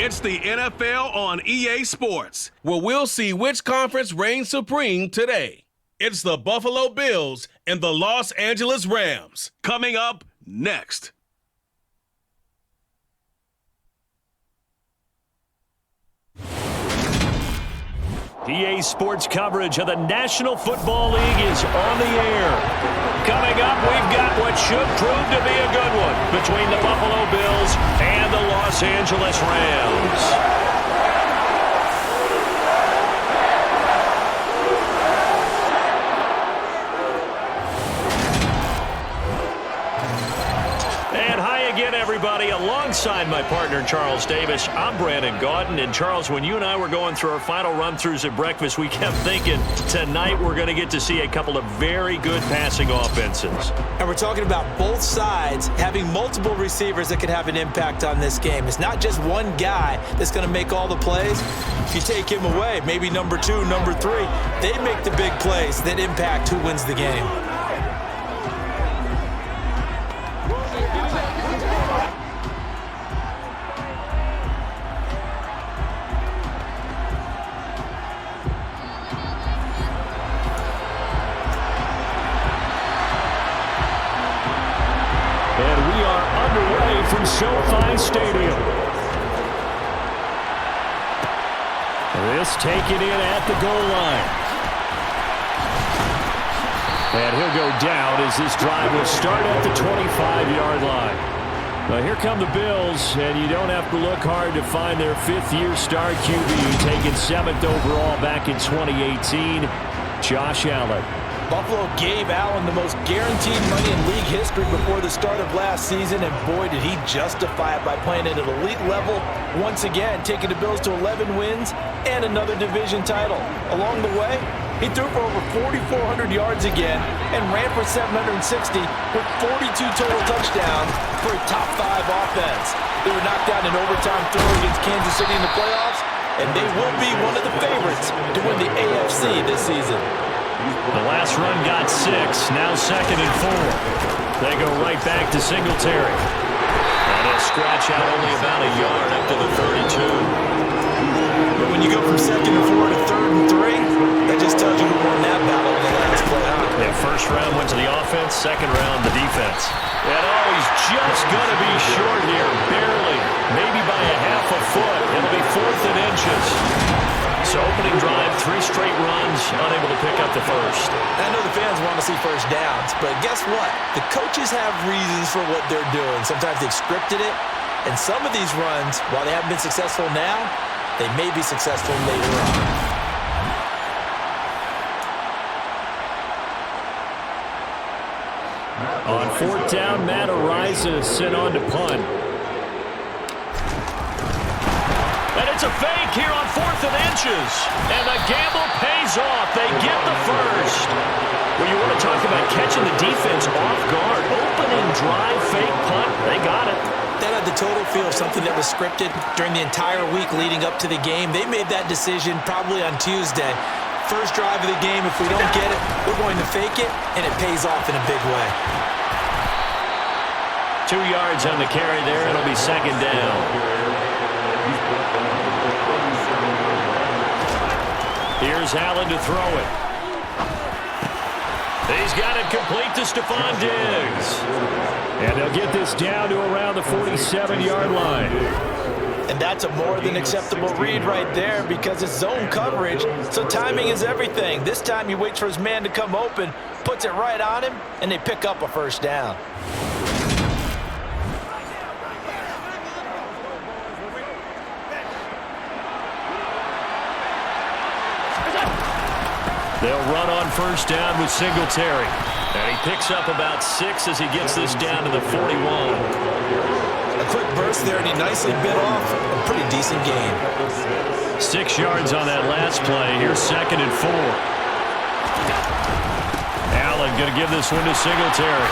It's the NFL on EA Sports, where we'll see which conference reigns supreme today. It's the Buffalo Bills and the Los Angeles Rams. Coming up next. EA Sports coverage of the National Football League is on the air. Coming up, we've got what should prove to be a good one between the Buffalo Bills and the Los Angeles Rams. Everybody, alongside my partner Charles Davis, I'm Brandon Gaudin. And Charles, when you and I were going through our final run-throughs at breakfast, we kept thinking tonight we're going to get to see a couple of very good passing offenses. And we're talking about both sides having multiple receivers that can have an impact on this game. It's not just one guy that's going to make all the plays. If you take him away, maybe number 2, number 3, they make the big plays that impact who wins the game. SoFi Stadium. This taken in at the goal line. And he'll go down as this drive will start at the 25-yard line. Well, here come the Bills, and you don't have to look hard to find their fifth-year star QB, taken 7th overall back in 2018, Josh Allen. Buffalo gave Allen the most guaranteed money in league history before the start of last season, and boy, did he justify it by playing at an elite level once again, taking the Bills to 11 wins and another division title. Along the way, he threw for over 4,400 yards again and ran for 760 with 42 total touchdowns for a top 5 offense. They were knocked down in overtime throw against Kansas City in the playoffs, and they will be one of the favorites to win the AFC this season. The last run got 6, now 2nd and 4. They go right back to Singletary. And he'll scratch out only about a yard up to the 32. But when you go from 2nd and 4 to 3rd and 3, that just tells you who won that battle in the last play. Yeah, first round went to the offense, second round the defense. And he's just going to be short here, barely, maybe by a half a foot. It'll be 4th and inches. So opening drive, 3 straight runs, unable to pick up the first. I know the fans want to see first downs, but guess what? The coaches have reasons for what they're doing. Sometimes they've scripted it, and some of these runs, while they haven't been successful now, they may be successful later on. On 4th down, Matt Araiza sent on to punt. And it's a fake here on 4th and inches. And the gamble pays off. They get the first. Well, you want to talk about catching the defense off guard. Opening drive, fake punt. They got it. That had the total feel of something that was scripted during the entire week leading up to the game. They made that decision probably on Tuesday. First drive of the game, if we don't get it, we're going to fake it, and it pays off in a big way. 2 yards on the carry there. It'll be 2nd down. Here's Allen to throw it. He's got it complete to Stephon Diggs. And they'll get this down to around the 47-yard line. And that's a more than acceptable read right there because it's zone coverage, so timing is everything. This time he waits for his man to come open, puts it right on him, and they pick up a first down. They'll run on first down with Singletary. And he picks up about 6 as he gets this down to the 41. A quick burst there, and he nicely bit off a pretty decent gain. 6 yards on that last play. Here's 2nd and 4. Allen going to give this one to Singletary.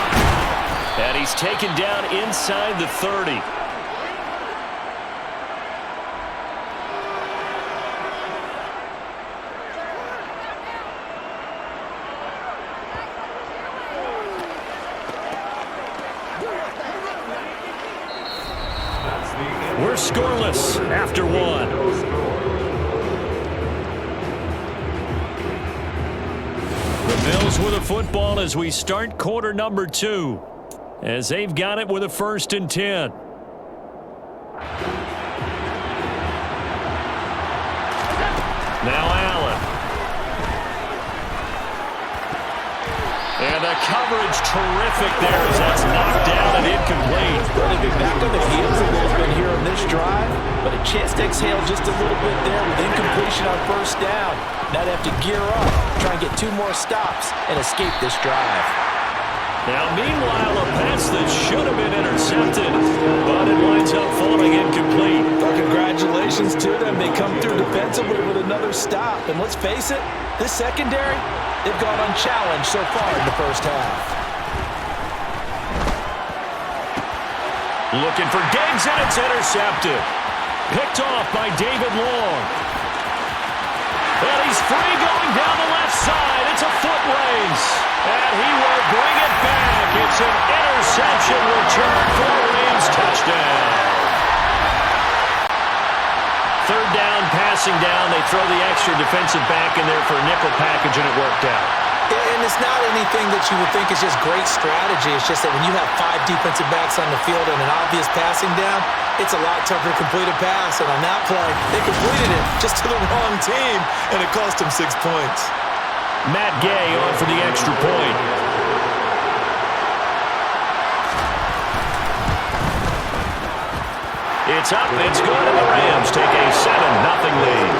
And he's taken down inside the 30. We're scoreless after one. The Bills with a football as we start quarter number 2. As they've got it with a 1st and 10. Now Allen. And the coverage terrific there as that's knocked down and incomplete. They've been back on the heels a little bit here on this drive, but a chance to exhale just a little bit there with incompletion on 1st down. Now they have to gear up, try and get 2 more stops and escape this drive. Now, meanwhile, a pass that should have been intercepted, but it winds up falling incomplete. Well, congratulations to them. They come through defensively with another stop. And let's face it, this secondary, they've gone unchallenged so far in the 1st half. Looking for Diggs, and it's intercepted. Picked off by David Long. And he's free going down the left side. It's a foot race. And he will bring it back. It's an interception return for a Rams touchdown. 3rd down, passing down. They throw the extra defensive back in there for a nickel package, and it worked out. And it's not anything that you would think is just great strategy. It's just that when you have 5 defensive backs on the field and an obvious passing down, it's a lot tougher to complete a pass. And on that play, they completed it just to the wrong team, and it cost them 6 points. Matt Gay on for the extra point. It's up, it's good, and the Rams take a 7-0 lead.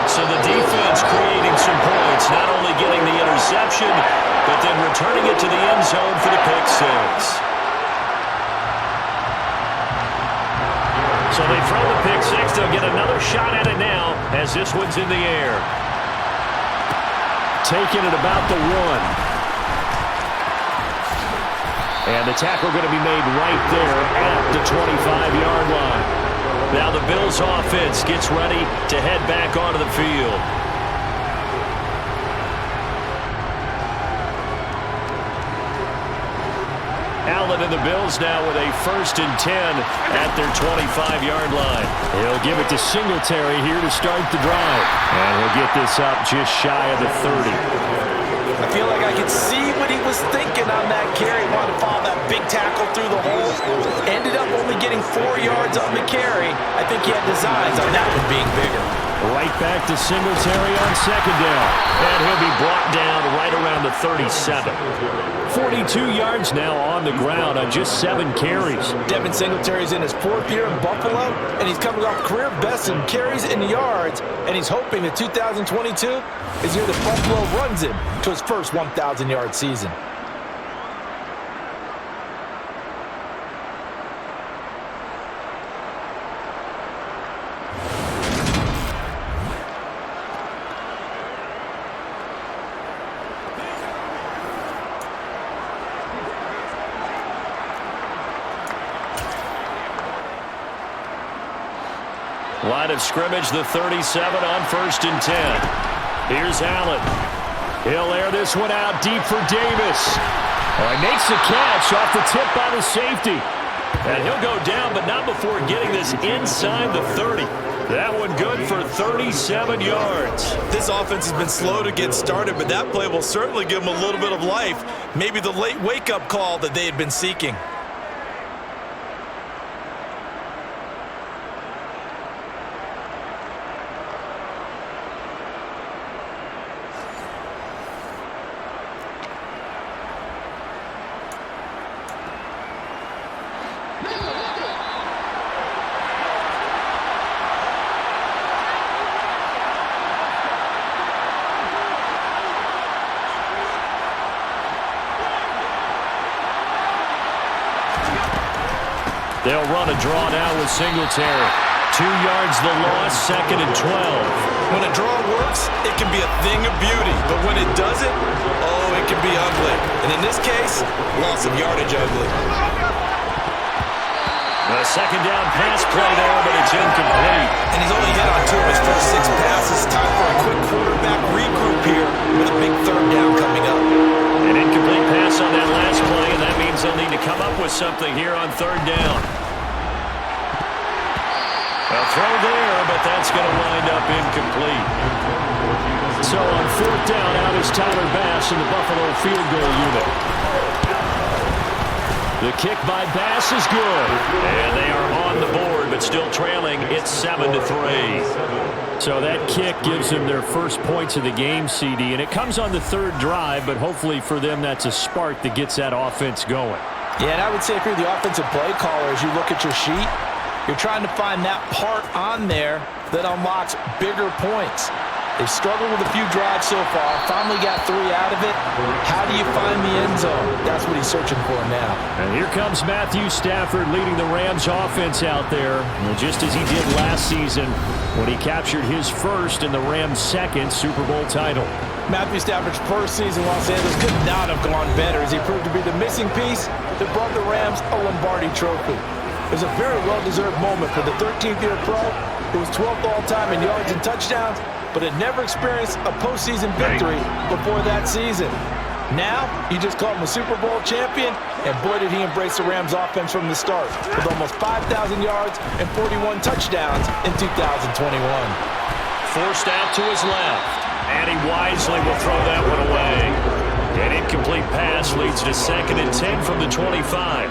So the defense creating some points, not only getting the interception, but then returning it to the end zone for the pick 6. So they throw the pick 6. They'll get another shot at it now as this one's in the air. Taking it about the 1. And the tackle going to be made right there at the 25-yard line. Now the Bills offense gets ready to head back onto the field. Allen and the Bills now with a 1st and 10 at their 25-yard line. He'll give it to Singletary here to start the drive. And he'll get this up just shy of the 30. I feel like I could see what he was thinking on that carry. Wanted to follow that big tackle through the hole. Ended up only getting 4 yards on the carry. I think he had designs on that one being bigger. Right back to Singletary on 2nd down. And he'll be brought down right around the 37. 42 yards now on the ground on just 7 carries. Devin Singletary's in his 4th year in Buffalo, and he's coming off career best in carries and yards, and he's hoping that 2022 is the year that Buffalo runs him to his first 1,000-yard season. Line of scrimmage, the 37 on 1st and 10. Here's Allen. He'll air this one out deep for Davis. He makes the catch off the tip by the safety. And he'll go down, but not before getting this inside the 30. That one good for 37 yards. This offense has been slow to get started, but that play will certainly give them a little bit of life. Maybe the late wake-up call that they had been seeking. They'll run a draw now with Singletary. 2 yards the loss, 2nd and 12. When a draw works, it can be a thing of beauty. But when it doesn't, oh, it can be ugly. And in this case, loss of yardage ugly. A 2nd down pass play there, but it's incomplete. And he's only hit on 2 of his first 6 passes. Time for a quick quarterback regroup here with a big 3rd down coming up. An incomplete pass on that last play, and that means they'll need to come up with something here on 3rd down. A throw there, but that's going to wind up incomplete. So on 4th down, out is Tyler Bass in the Buffalo field goal unit. The kick by Bass is good. And they are on the board, but still trailing. It's 7-3. So that kick gives them their first points of the game, CD. And it comes on the 3rd drive, but hopefully for them that's a spark that gets that offense going. Yeah, and I would say if you're the offensive play caller, as you look at your sheet, you're trying to find that part on there that unlocks bigger points. They've struggled with a few drives so far. Finally got 3 out of it. How do you find the end zone? That's what he's searching for now. And here comes Matthew Stafford leading the Rams offense out there, just as he did last season when he captured his first and the Rams' second Super Bowl title. Matthew Stafford's first season in Los Angeles could not have gone better as he proved to be the missing piece that brought the Rams a Lombardi trophy. It was a very well-deserved moment for the 13th-year pro who was 12th all-time in yards and touchdowns, but had never experienced a postseason victory before that season. Now, you just call him a Super Bowl champion, and boy did he embrace the Rams offense from the start, with almost 5,000 yards and 41 touchdowns in 2021. Forced out to his left, and he wisely will throw that one away. An incomplete pass leads to 2nd and 10 from the 25.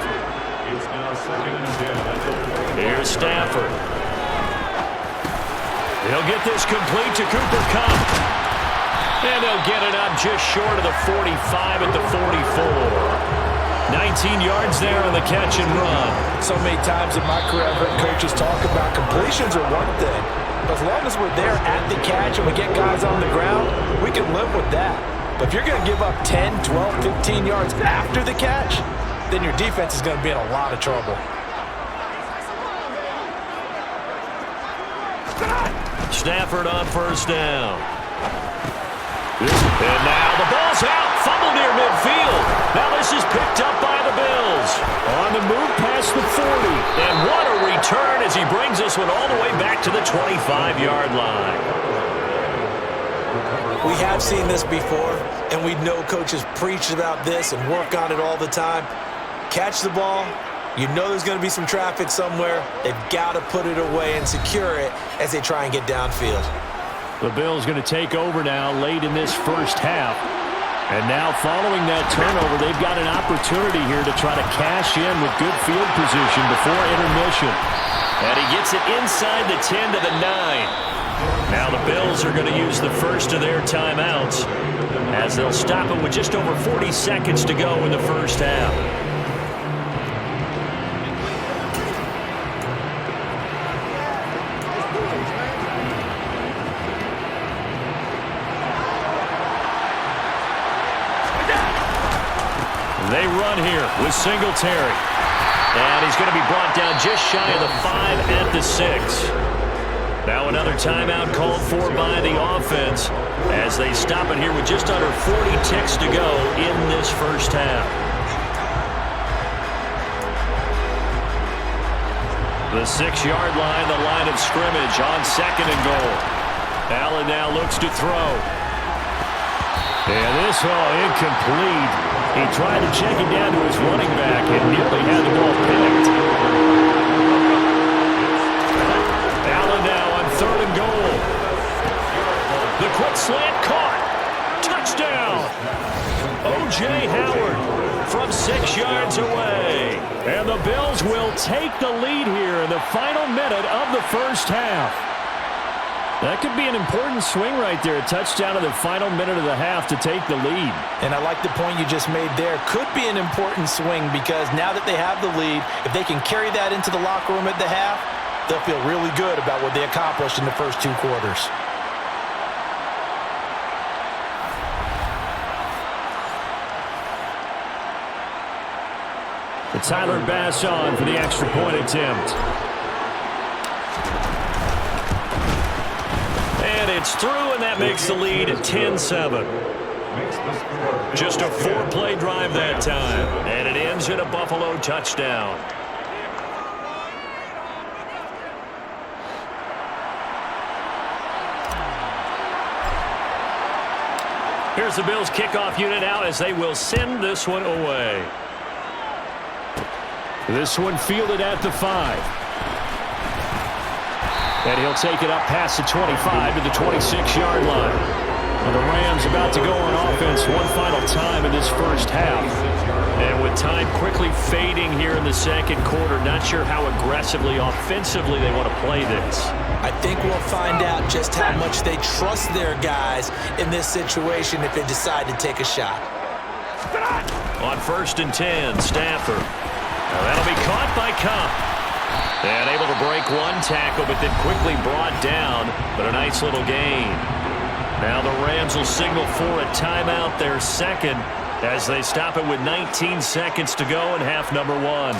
Here's Stafford. He'll get this complete to Cooper Kupp. And they'll get it up just short of the 45 at the 44. 19 yards there on the catch and run. So many times in my career, I've heard coaches talk about completions are one thing. But as long as we're there at the catch and we get guys on the ground, we can live with that. But if you're going to give up 10, 12, 15 yards after the catch, then your defense is going to be in a lot of trouble. Stafford on 1st down. And now the ball's out. Fumble near midfield. Now this is picked up by the Bills. On the move past the 40. And what a return as he brings this one all the way back to the 25-yard line. We have seen this before, and we know coaches preach about this and work on it all the time. Catch the ball. You know there's going to be some traffic somewhere. They've got to put it away and secure it as they try and get downfield. The Bills going to take over now late in this first half. And now following that turnover, they've got an opportunity here to try to cash in with good field position before intermission. And he gets it inside the 10 to the 9. Now the Bills are going to use the first of their timeouts as they'll stop it with just over 40 seconds to go in the first half. They run here with Singletary. And he's going to be brought down just shy of the 5 at the 6. Now another timeout called for by the offense as they stop it here with just under 40 ticks to go in this first half. The 6-yard line, the line of scrimmage on 2nd and goal. Allen now looks to throw. And this one incomplete. He tried to check it down to his running back and nearly had the ball picked. Allen now on 3rd and goal. The quick slant caught. Touchdown. O.J. Howard from 6 yards away. And the Bills will take the lead here in the final minute of the first half. That could be an important swing right there, a touchdown in the final minute of the half to take the lead. And I like the point you just made there. Could be an important swing because now that they have the lead, if they can carry that into the locker room at the half, they'll feel really good about what they accomplished in the first 2 quarters. And Tyler Bass on for the extra point attempt. And it's through, and that makes the lead at 10-7. Just a 4-play drive that time, and it ends in a Buffalo touchdown. Here's the Bills' kickoff unit out as they will send this one away. This one fielded at the 5. And he'll take it up past the 25 to the 26-yard line. Well, the Rams about to go on offense one final time in this first half. And with time quickly fading here in the second quarter, not sure how aggressively, offensively they want to play this. I think we'll find out just how much they trust their guys in this situation if they decide to take a shot. On 1st and 10, Stafford. Now that'll be caught by Cup. And able to break one tackle, but then quickly brought down. But a nice little gain. Now the Rams will signal for a timeout, their second, as they stop it with 19 seconds to go in half number one.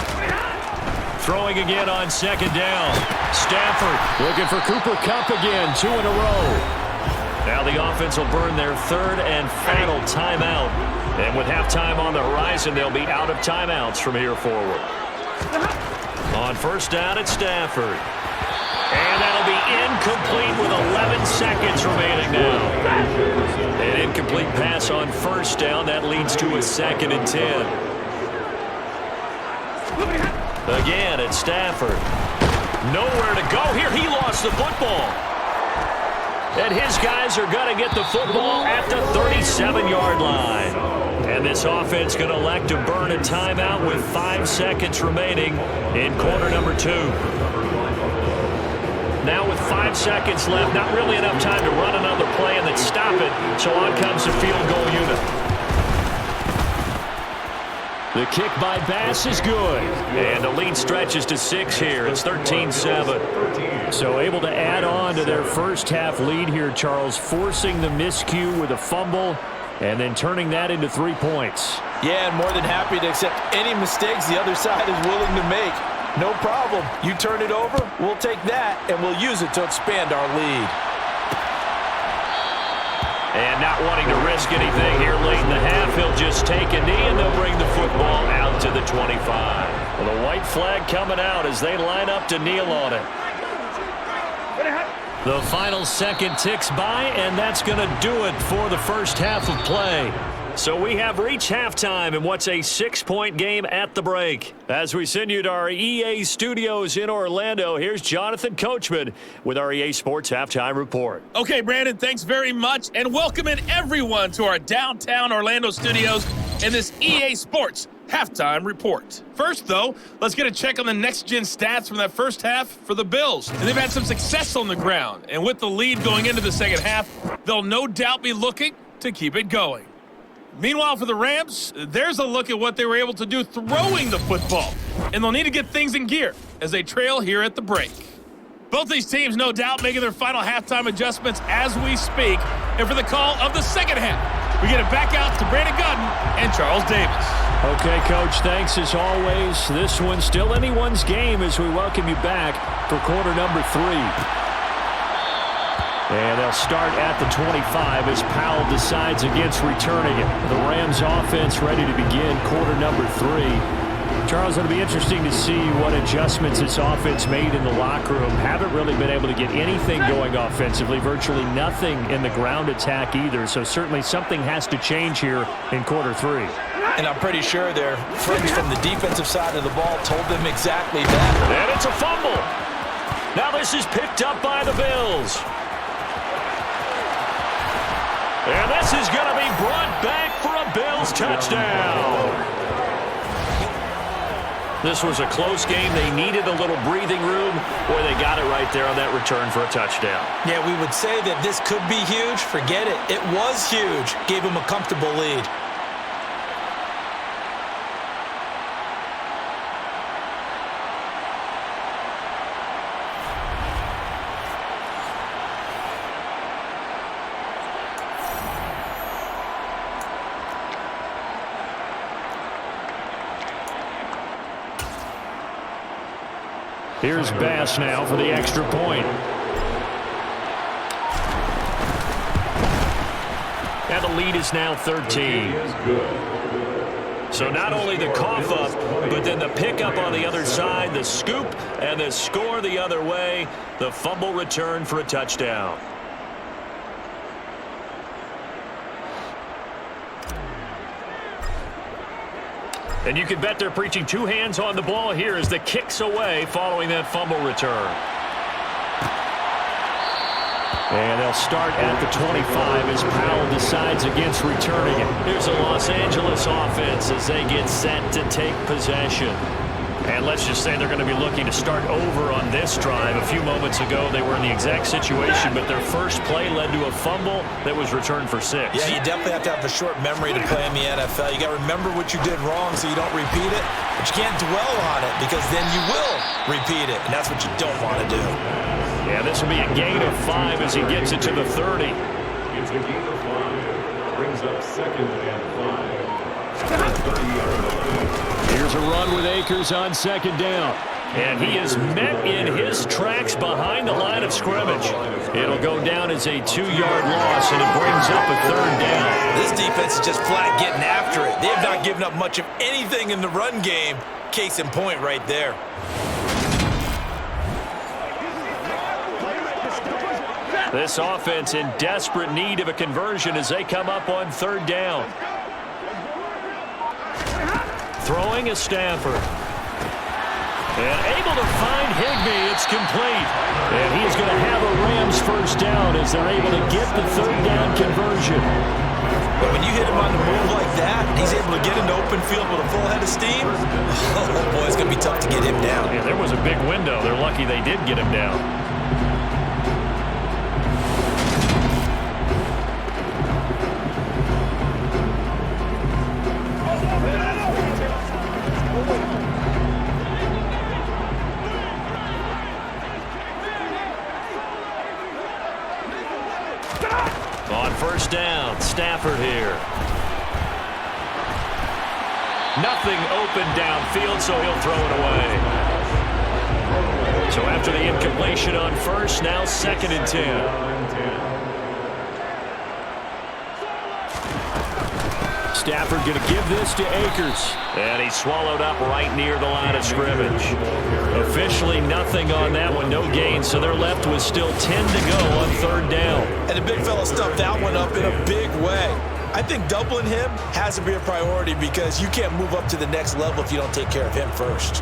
Throwing again on 2nd down. Stafford looking for Cooper Kupp again, 2 in a row. Now the offense will burn their 3rd and final timeout. And with halftime on the horizon, they'll be out of timeouts from here forward. On 1st down, it's Stafford. And that'll be incomplete with 11 seconds remaining now. An incomplete pass on 1st down. That leads to a 2nd and 10. Again, it's Stafford. Nowhere to go here. He lost the football. And his guys are going to get the football at the 37-yard line. And this offense going to elect to burn a timeout with 5 seconds remaining in quarter number 2. Now with 5 seconds left, not really enough time to run another play and then stop it. So on comes the field goal unit. The kick by Bass is good. And the lead stretches to 6 here. It's 13-7. So able to add on to their first half lead here, Charles, forcing the miscue with a fumble and then turning that into 3 points. Yeah, and more than happy to accept any mistakes the other side is willing to make. No problem. You turn it over, we'll take that, and we'll use it to expand our lead. And not wanting to risk anything here late in the half, he'll just take a knee, and they'll bring the football out to the 25. Well, the white flag coming out as they line up to kneel on it. The final second ticks by, and that's going to do it for the first half of play. So we have reached halftime in what's a 6-point game at the break. As we send you to our EA studios in Orlando, here's Jonathan Coachman with our EA Sports Halftime Report. Okay, Brandon, thanks very much, and welcoming everyone to our downtown Orlando studios in this EA Sports Halftime Report. First, though, let's get a check on the next-gen stats from that first half for the Bills. And they've had some success on the ground, and with the lead going into the second half, they'll no doubt be looking to keep it going. Meanwhile, for the Rams, there's a look at what they were able to do throwing the football, and they'll need to get things in gear as they trail here at the break. Both these teams, no doubt, making their final halftime adjustments as we speak. And for the call of the second half, we get it back out to Brandon Gudden and Charles Davis. Okay, Coach, thanks as always. This one's still anyone's game as we welcome you back for quarter number 3. And they'll start at the 25 as Powell decides against returning it. The Rams offense ready to begin quarter number 3. Charles, it'll be interesting to see what adjustments this offense made in the locker room. Haven't really been able to get anything going offensively, virtually nothing in the ground attack either. So certainly something has to change here in quarter 3. And I'm pretty sure their friends from the defensive side of the ball told them exactly that. And it's a fumble. Now this is picked up by the Bills. And this is going to be brought back for a Bills touchdown. This was a close game. They needed a little breathing room. Boy, they got it right there on that return for a touchdown. Yeah, we would say that this could be huge. Forget it. It was huge. Gave them a comfortable lead. Here's Bass now for the extra point. And the lead is now 13. So not only the cough up, but then the pickup on the other side, the scoop, and the score the other way. The fumble return for a touchdown. And you can bet they're preaching 2 hands on the ball here as the kick's away following that fumble return. And they'll start at the 25 as Powell decides against returning it. Here's a Los Angeles offense as they get set to take possession. And let's just say they're going to be looking to start over on this drive. A few moments ago, they were in the exact situation, but their first play led to a fumble that was returned for 6. Yeah, you definitely have to have a short memory to play in the NFL. You got to remember what you did wrong so you don't repeat it, but you can't dwell on it because then you will repeat it, and that's what you don't want to do. Yeah, this will be a gain of 5 as he gets it to the 30. It's a gain of 5. Brings up 2nd and 5. 30-yard line. Here's a run with Akers on 2nd down. And he is met in his tracks behind the line of scrimmage. It'll go down as a 2-yard loss, and it brings up a 3rd down. This defense is just flat getting after it. They have not given up much of anything in the run game. Case in point right there. This offense in desperate need of a conversion as they come up on 3rd down. Throwing is Stafford. And able to find Higbee. It's complete. And he's going to have a Rams first down as they're able to get the 3rd down conversion. But when you hit him on the move like that, he's able to get into open field with a full head of steam. Oh, boy, it's going to be tough to get him down. Yeah, there was a big window. They're lucky they did get him down. On 1st down, Stafford here. Nothing open downfield, so he'll throw it away. So after the incompletion on 1st, now 2nd and 10. Stafford going to give this to Akers. And he's swallowed up right near the line of scrimmage. Officially nothing on that one, no gain, so they're left with still 10 to go on 3rd down. And the big fella stuffed that one up in a big way. I think doubling him has to be a priority because you can't move up to the next level if you don't take care of him first.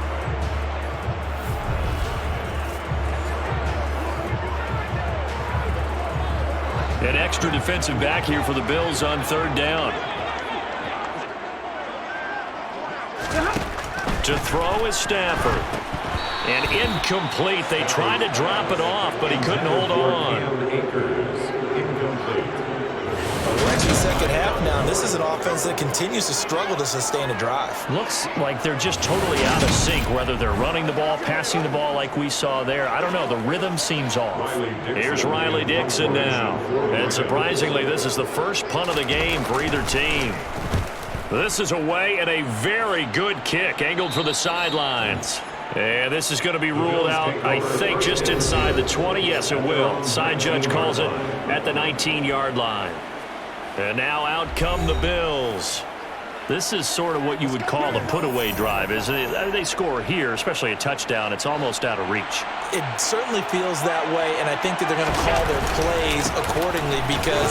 An extra defensive back here for the Bills on 3rd down. To throw is Stafford. And incomplete. They tried to drop it off, but he couldn't hold on. We're into the second half now. This is an offense that continues to struggle to sustain a drive. Looks like they're just totally out of sync, whether they're running the ball, passing the ball like we saw there. I don't know. The rhythm seems off. Here's Riley Dixon now. And surprisingly, this is the first punt of the game for either team. This is away and a very good kick, angled for the sidelines. And this is going to be ruled out, I think, just inside the 20. Yes, it will. Side judge calls it at the 19-yard line. And now out come the Bills. This is sort of what you would call a put-away drive, isn't it? They score here, especially a touchdown. It's almost out of reach. It certainly feels that way, and I think that they're going to call their plays accordingly because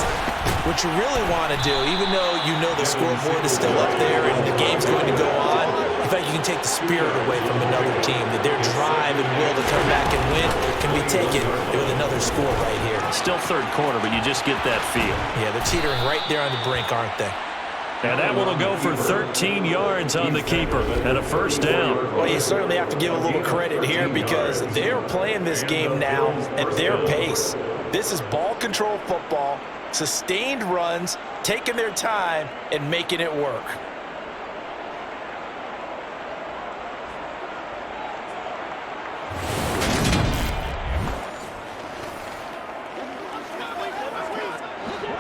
what you really want to do, even though you know the scoreboard is still up there and the game's going to go on, in fact, you can take the spirit away from another team, that their drive and will to come back and win can be taken with another score right here. Still 3rd quarter, but you just get that feel. Yeah, they're teetering right there on the brink, aren't they? And that one will go for 13 yards on the keeper and a 1st down. Well, you certainly have to give a little credit here because they're playing this game now at their pace. This is ball control football, sustained runs, taking their time, and making it work.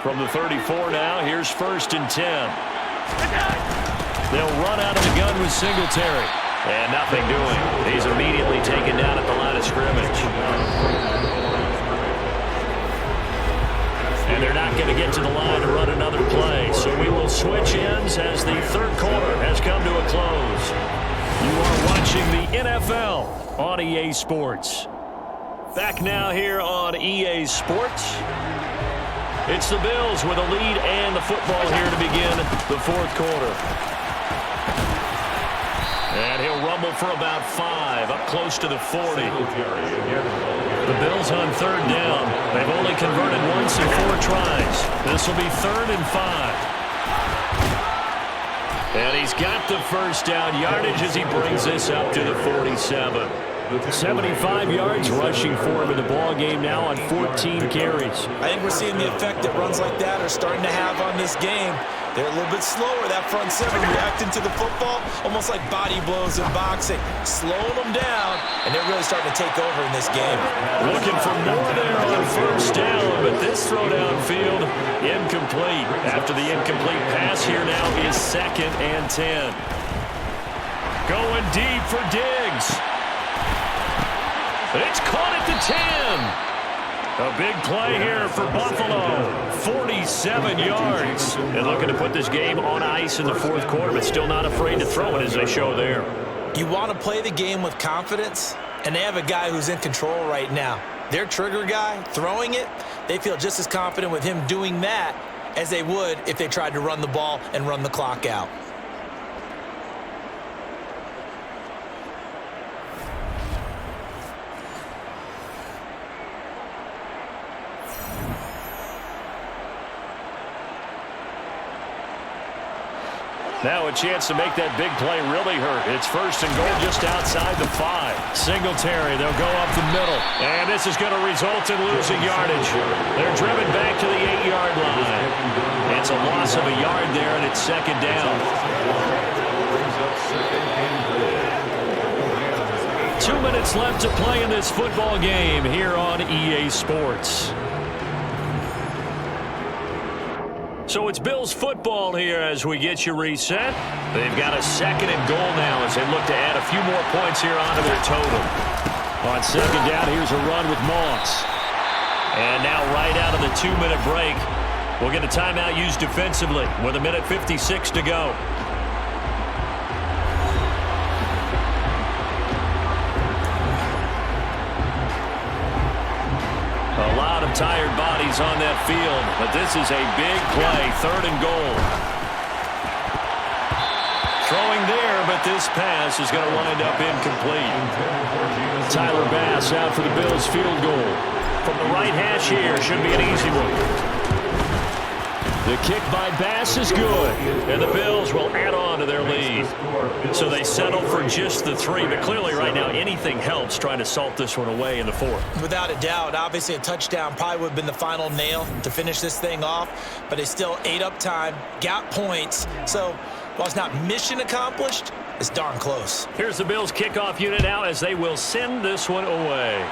From the 34 now, here's 1st and 10. They'll run out of the gun with Singletary. And nothing doing. He's immediately taken down at the line of scrimmage. And they're not going to get to the line to run another play. So we will switch ends as the 3rd quarter has come to a close. You are watching the NFL on EA Sports. Back now here on EA Sports. It's the Bills with a lead and the football here to begin the 4th quarter. And he'll rumble for about 5, up close to the 40. The Bills on 3rd down. They've only converted once in 4 tries. This will be 3rd and 5. And he's got the first down yardage as he brings this up to the 47. 75 yards rushing for him in the ball game now on 14 carries. I think we're seeing the effect that runs like that are starting to have on this game. They're a little bit slower, that front seven, reacting to the football, almost like body blows in boxing, slowing them down, and they're really starting to take over in this game. Looking for more there on first down, but this throw downfield, incomplete. After the incomplete pass, here now is 2nd and 10. Going deep for Diggs. It's caught at the 10. A big play here for Buffalo. 47 yards. And looking to put this game on ice in the 4th quarter, but still not afraid to throw it as they show there. You want to play the game with confidence, and they have a guy who's in control right now. Their trigger guy, throwing it, they feel just as confident with him doing that as they would if they tried to run the ball and run the clock out. Now a chance to make that big play really hurt. It's 1st and goal just outside the 5. Singletary, they'll go up the middle. And this is going to result in losing yardage. They're driven back to the 8-yard line. It's a loss of a yard there, and it's 2nd down. 2 minutes left to play in this football game here on EA Sports. So it's Bills football here as we get you reset. They've got a 2nd and goal now as they look to add a few more points here onto their total. On 2nd down, here's a run with Moss. And now right out of the 2-minute break, we'll get a timeout used defensively with 1:56 to go. A lot of tired bodies on that field, but this is a big play, 3rd and goal. Throwing there, but this pass is going to wind up incomplete. Tyler Bass out for the Bills field goal. From the right hash here, should be an easy one. The kick by Bass is good, and the Bills will add on to their lead. So they settle for just the 3, but clearly right now anything helps trying to salt this one away in the 4th. Without a doubt, obviously a touchdown probably would have been the final nail to finish this thing off, but they still ate up time, got points. So while it's not mission accomplished, it's darn close. Here's the Bills kickoff unit now as they will send this one away.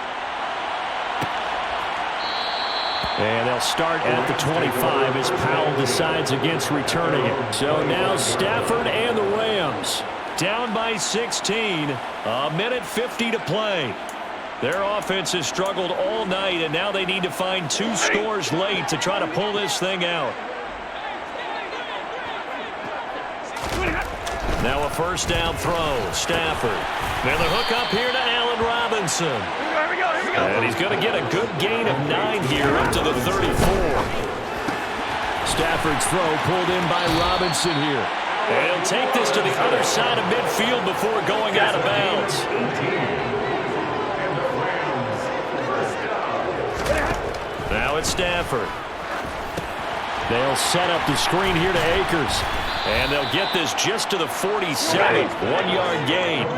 And they'll start at the 25 as Powell decides against returning it. So now Stafford and the Rams down by 16. 1:50 to play. Their offense has struggled all night, and now they need to find 2 scores late to try to pull this thing out. Now a 1st down throw. Stafford. And the hook up here to Allen Robinson. And he's going to get a good gain of 9 here up to the 34. Stafford's throw pulled in by Robinson here. And he'll take this to the other side of midfield before going out of bounds. Now it's Stafford. They'll set up the screen here to Akers. And they'll get this just to the 47. 1-yard gain.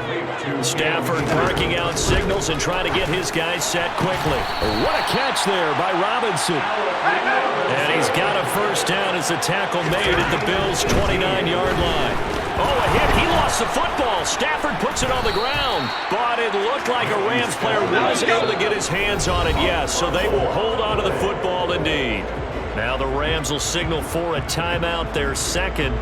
Stafford barking out signals and trying to get his guys set quickly. What a catch there by Robinson. And he's got a 1st down as the tackle made at the Bills' 29-yard line. Oh, a hit. He lost the football. Stafford puts it on the ground. But it looked like a Rams player was able to get his hands on it, yes. So they will hold on to the football indeed. Now the Rams will signal for a timeout, their 2nd,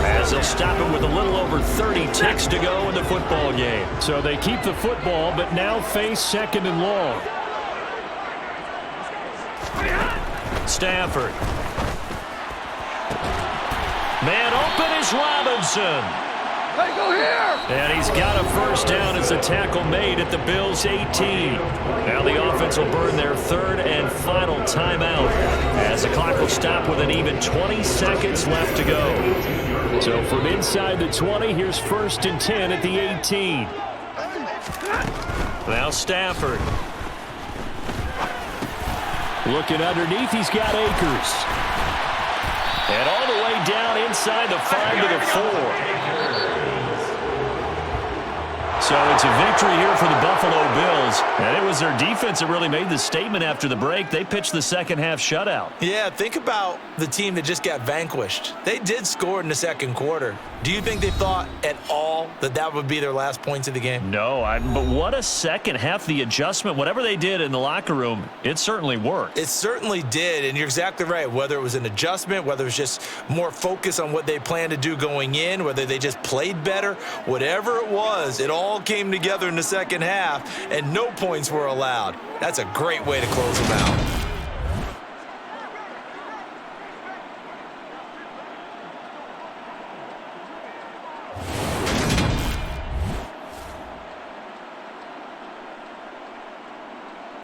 as they'll stop it with a little over 30 ticks to go in the football game. So they keep the football, but now face 2nd and long. Stafford. Man open is Robinson. And he's got a first down as the tackle made at the Bills' 18. Now the offense will burn their third and final timeout as the clock will stop with an even 20 seconds left to go. So from inside the 20, here's 1st and 10 at the 18. Now Stafford. Looking underneath, he's got Akers. And all the way down inside the 5 to the 4. So it's a victory here for the Buffalo Bills. And it was their defense that really made the statement after the break. They pitched the second half shutout. Yeah, think about the team that just got vanquished. They did score in the second quarter. Do you think they thought at all that that would be their last points of the game? No, but what a second half. The adjustment, whatever they did in the locker room, it certainly worked. It certainly did, and you're exactly right. Whether it was an adjustment, whether it was just more focus on what they planned to do going in, whether they just played better, whatever it was, it all came together in the second half, and no points were allowed. That's a great way to close them out.